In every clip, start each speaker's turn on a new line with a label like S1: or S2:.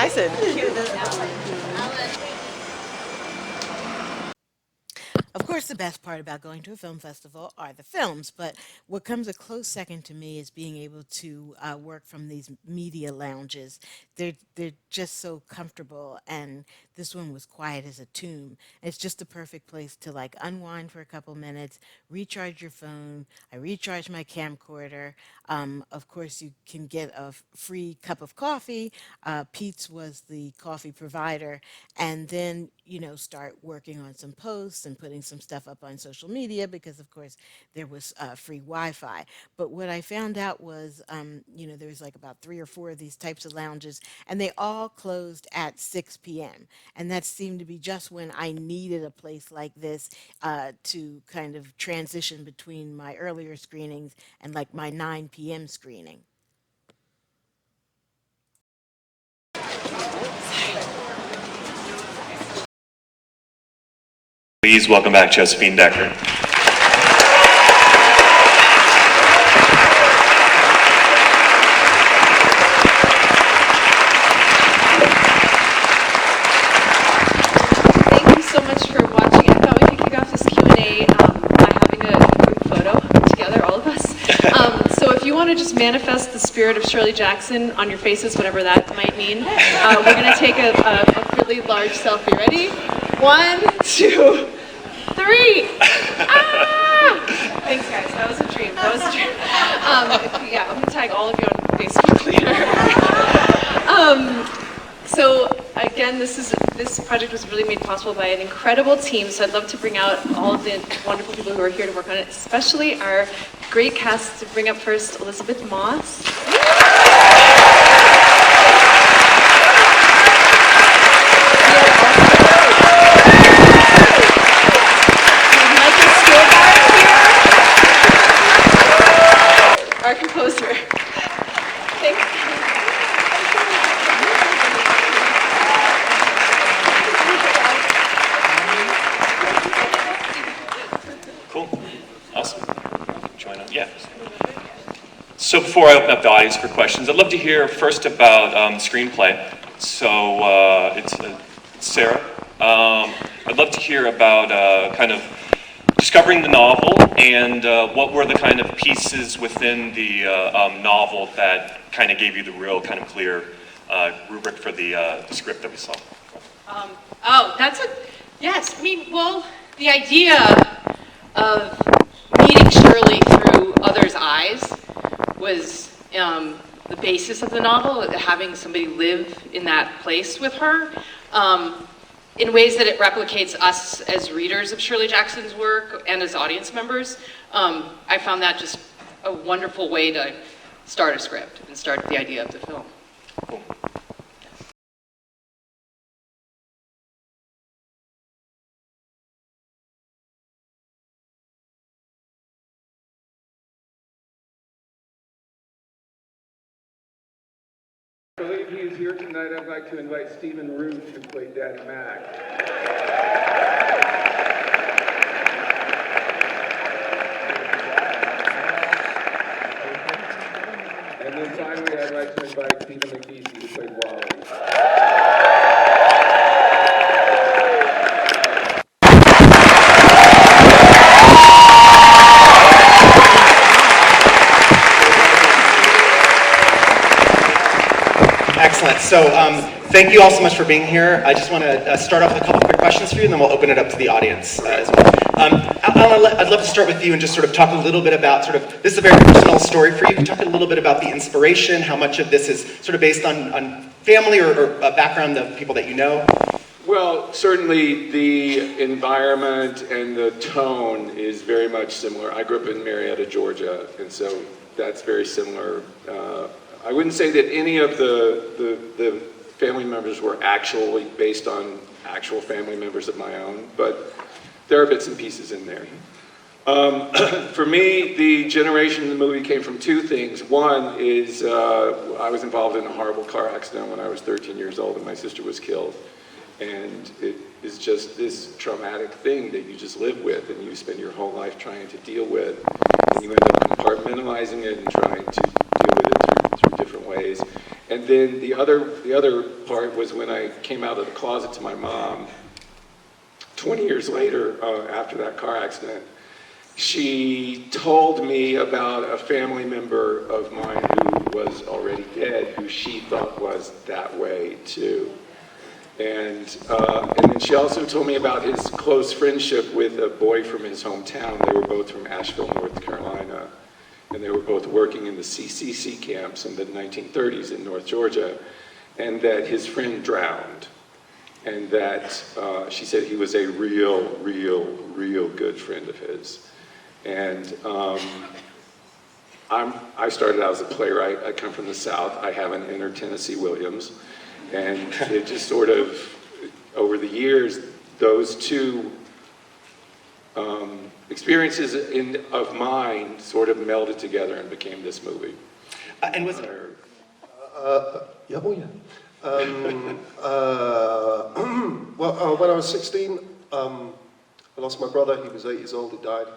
S1: Tyson.
S2: Of course, the best part about going to a film festival are the films, but what comes a close second to me is being able to work from these media lounges. They're just so comfortable, and this one was quiet as a tomb. It's just the perfect place to like unwind for a couple minutes, recharge your phone. I recharge my camcorder. Of course, you can get a free cup of coffee. Pete's was the coffee provider, and then start working on some posts and putting some stuff up on social media because, of course, there was free Wi-Fi. But what I found out was, there was like about three or four of these types of lounges, and they all closed at 6 p.m. And that seemed to be just when I needed a place like this to kind of transition between my earlier screenings and like my 9 p.m. screening.
S3: Please welcome back Josephine Decker.
S1: Thank you so much for watching. I thought we could kick off this Q&A by having a group photo together, all of us. So if you want to just manifest the spirit of Shirley Jackson on your faces, whatever that might mean, we're going to take a really large selfie. Ready? 1, 2, 3. Thanks, guys. That was a dream. Yeah, I'm going to tag all of you on Facebook later. So again, this project was really made possible by an incredible team. So I'd love to bring out all of the wonderful people who are here to work on it, especially our great cast. To bring up first Elizabeth Moss. Our composer. Thanks.
S3: Cool. Awesome. Join us. Yeah. So before I open up the audience for questions, I'd love to hear first about screenplay. So it's Sarah. I'd love to hear about kind of discovering the novel and what were the kind of pieces within the novel that kind of gave you the real kind of clear rubric for the script that we saw.
S4: Yes, I mean, well, the idea of meeting Shirley through others' eyes was the basis of the novel, having somebody live in that place with her. In ways that it replicates us as readers of Shirley Jackson's work and as audience members. I found that just a wonderful way to start a script and start the idea of the film.
S3: Cool.
S5: I believe he is here tonight. I'd like to invite Stephen Root to play Daddy Mac. And then finally, I'd like to invite Stephen McGeesey to play Wally.
S6: Excellent. So thank you all so much for being here. I just want to start off with a couple quick questions for you, and then we'll open it up to the audience as well. Alan, I'd love to start with you and just sort of talk a little bit about this is a very personal story for you. Can you talk a little bit about the inspiration, how much of this is sort of based on family or a background of people that you know?
S5: Well, certainly the environment and the tone is very much similar. I grew up in Marietta, Georgia, and so that's very similar. I wouldn't say that any of the family members were actually based on actual family members of my own, but there are bits and pieces in there. For me, the generation in the movie came from two things. One is I was involved in a horrible car accident when I was 13 years old and my sister was killed. And it is just this traumatic thing that you just live with and you spend your whole life trying to deal with. And you end up compartmentalizing it and trying to deal with it through different ways. And then the other part was when I came out of the closet to my mom, 20 years later, after that car accident. She told me about a family member of mine who was already dead, who she thought was that way too. And then she also told me about his close friendship with a boy from his hometown. They were both from Asheville, North Carolina. And they were both working in the CCC camps in the 1930s in North Georgia. And that his friend drowned. And that she said he was a real good friend of his. And I started out as a playwright. I come from the South. I have an inner Tennessee Williams. And it just sort of, over the years, those two experiences of mine sort of melded together and became this movie.
S6: And was it?
S7: Yeah, oh yeah. Well, when I was 16, I lost my brother. He was 8 years old. He died,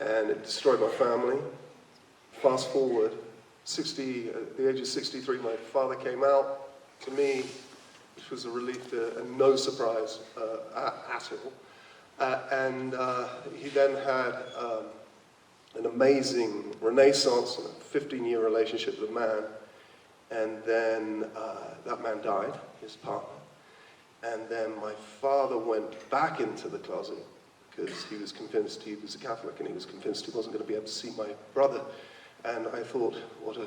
S7: and it destroyed my family. Fast forward, at the age of 63, my father came out to me, which was a relief and no surprise at all. And he then had an amazing renaissance and a 15-year relationship with a man. And then that man died, his partner. And then my father went back into the closet because he was convinced he was a Catholic and he was convinced he wasn't going to be able to see my brother. And I thought, what a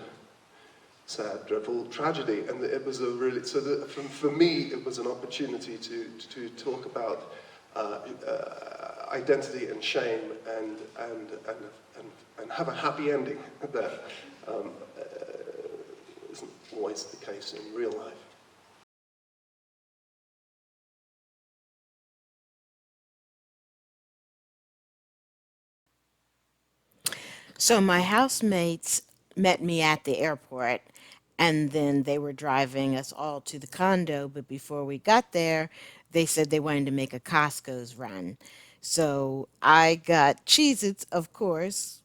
S7: sad, dreadful tragedy. And it was a really, for me, it was an opportunity to talk about identity and shame and have a happy ending that isn't always the case in real life.
S2: So my housemates met me at the airport, and then they were driving us all to the condo. But before we got there, they said they wanted to make a Costco's run. So I got Cheez-Its, of course.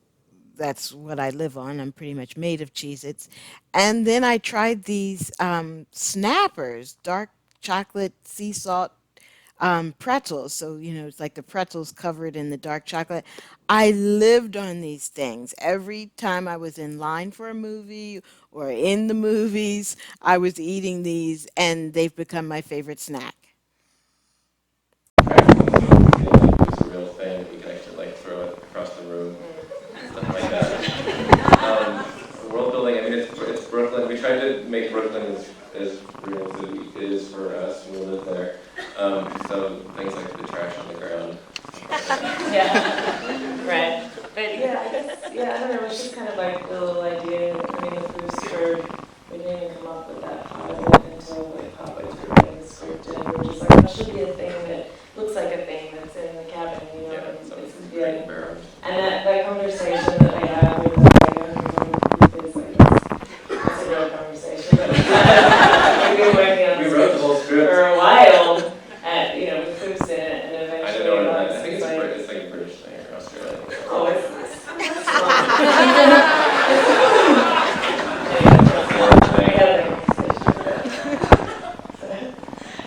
S2: That's what I live on. I'm pretty much made of Cheez-Its. And then I tried these Snappers, dark chocolate sea salt pretzels. So, it's like the pretzels covered in the dark chocolate. I lived on these things. Every time I was in line for a movie or in the movies, I was eating these, and they've become my favorite snack.
S8: It's a real thing. We can actually throw it across the room, stuff like that. World building. I mean, it's Brooklyn. We tried to make Brooklyn as real as it is for us when we live there. So things like the trash on the ground.
S9: Yeah, right. But yeah, I guess, I don't know, it's just kind of like the little idea. I mean, the booster, we didn't even come up with that pilot until halfway through writing the script, and we were just like, that should be a thing that looks like a thing that's in the cabin, and and that conversation that I had with is like, it's a real conversation. We've been working on this
S8: wrote the whole script
S9: for a while, with hoops in it, and eventually
S8: I didn't know what it meant. I think it's like a British thing or Australian.
S9: Oh, it's nice.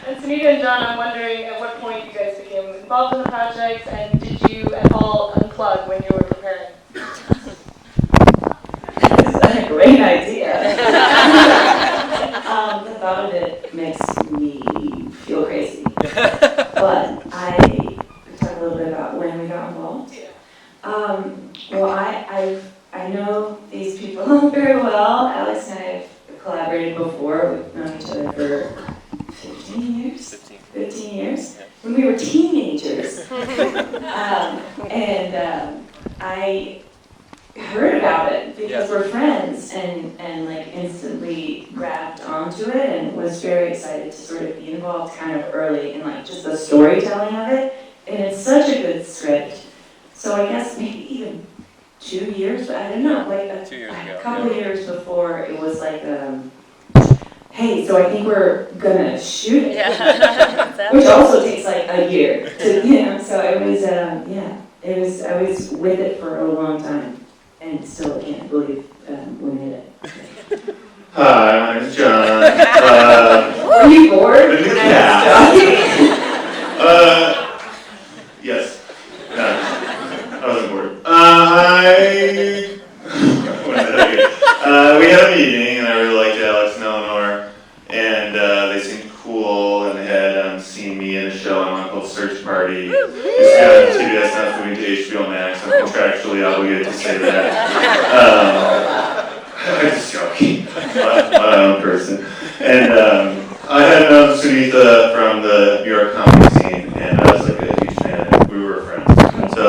S9: And Sunita and John, I'm wondering at what point you guys became involved in the project, and did you at all unplug when you were preparing? This is a great idea. The thought of it makes me feel crazy. But I talk a little bit about when we got involved. Well, I know these people very well. Alex and I have collaborated before. We've known each other for 15 years? 15 years? Yeah. When we were teenagers. I heard about it because we're friends and instantly grabbed onto it and was very excited to sort of be involved kind of early in just the storytelling of it. And it's such a good script. So I guess maybe even 2 years, but I don't know, a
S8: 2 years ago,
S9: couple of years before it was hey, so I think we're gonna shoot it. Yeah. Which also takes a year to, so it was, I was with it for a long time and still can't believe we made it.
S10: Hi, my name is John.
S9: Were you bored?
S10: The
S9: when I
S10: cat.
S9: was
S10: Yes. No, I wasn't bored. We had a meeting, and I really liked Alex and Eleanor, and they seemed cool, and they had seen me in a show on called Search Party. It's got CBS, now moving to HBO Max. I'm contractually obligated to say that. I'm just joking. My own person. And I had known Sunitha from the New York comedy scene, and I was like a huge fan. We were friends. So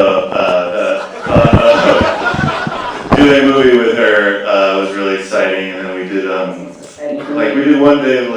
S10: doing a movie with her was really exciting, and then we did we did one day of